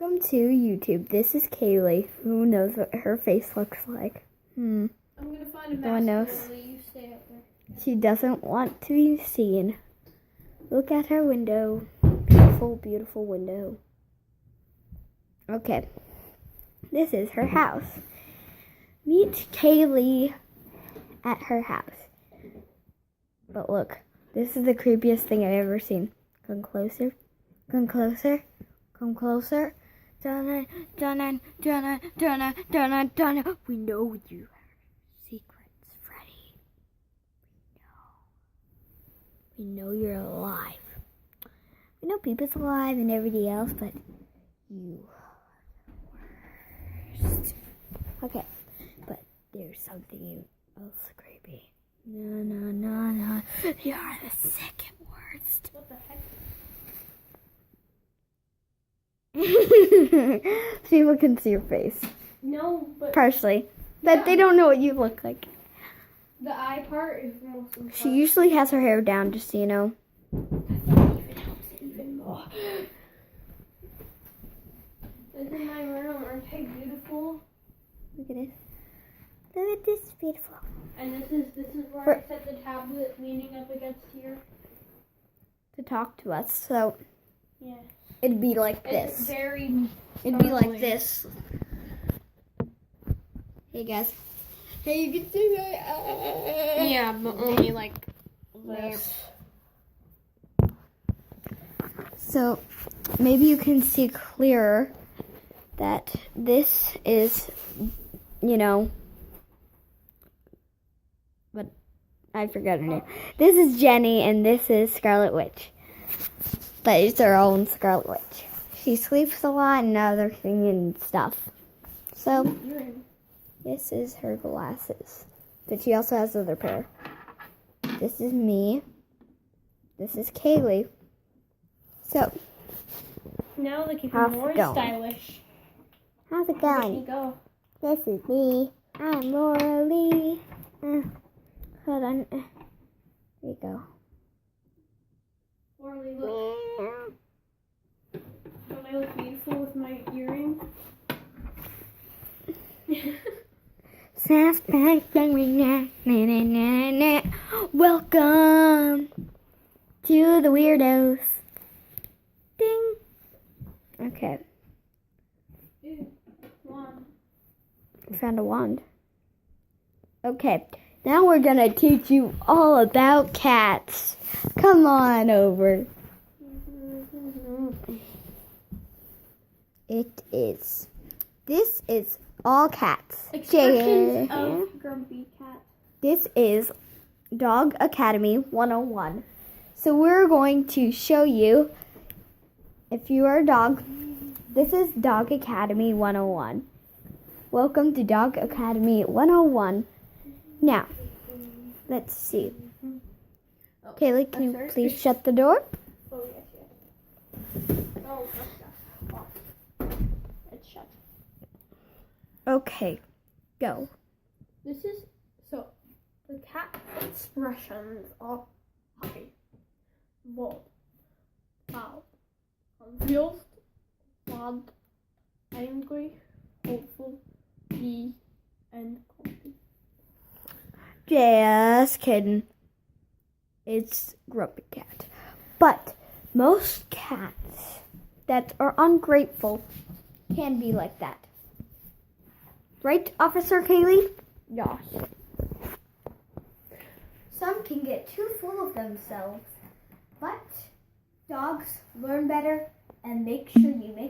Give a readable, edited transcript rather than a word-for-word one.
Welcome to YouTube. This is Kaylee. Who knows what her face looks like? I'm gonna find a No one knows. mask. You stay up there. She doesn't want to be seen. Look at her window. Beautiful, beautiful window. Okay. This is her house. Meet Kaylee at her house. But look, this is the creepiest thing I've ever seen. Come closer. Come closer. Come closer. Donna. We know you have secrets, Freddy. We know you're alive. We know Peepa's alive and everybody else, but you are the worst. Okay, but there's something else creepy. No. You're the second worst. What the heck? People can see your face. No, but Partially. But they don't know what you look like. the eye part is most important. She usually has her hair down, just so you know. That even helps it even more. This is my room. Aren't I beautiful? Look at this. Look at this, beautiful. And this is where I set the tablet leaning up against here. To talk to us, so Yeah. it'd be like It's this. very. It'd be like startling. this. Hey guys. Hey, you can see my Yeah, but only like this. So maybe you can see clearer that this is, but I forgot her name. This is Jenny and this is Scarlet Witch. But it's her own Scarlet Witch. She sleeps a lot and other thing and stuff. So this is her glasses. But she also has another pair. This is me. This is Kaylee. So, Now look even How's it more going? stylish. how's it There you going? go. This is me. I'm Laura Lee. Hold on. There you go. Orly, look. Don't I look beautiful with my earring? Welcome to the weirdos. Ding. Okay, Ew, one. I found a wand. Okay, now we're gonna teach you all about cats. Come on over. This is all cats. Expressions of grumpy cat. This is Dog Academy 101. So we're going to show you, if you are a dog, this is Dog Academy 101. Welcome to Dog Academy 101. Now, let's see. Oh, Kaylee, can you sorry. please shut the door? Oh, yes. Oh, that's off. It's shut. Okay, go. This is, so, the cat expressions are happy, bold, proud, confused, sad, angry, hopeful, pleased, and grumpy. Just kidding. It's Grumpy Cat. But most cats that are ungrateful can be like that. Right, Officer Kaylee? Yes. Some can get too full of themselves, but dogs learn better and make sure you make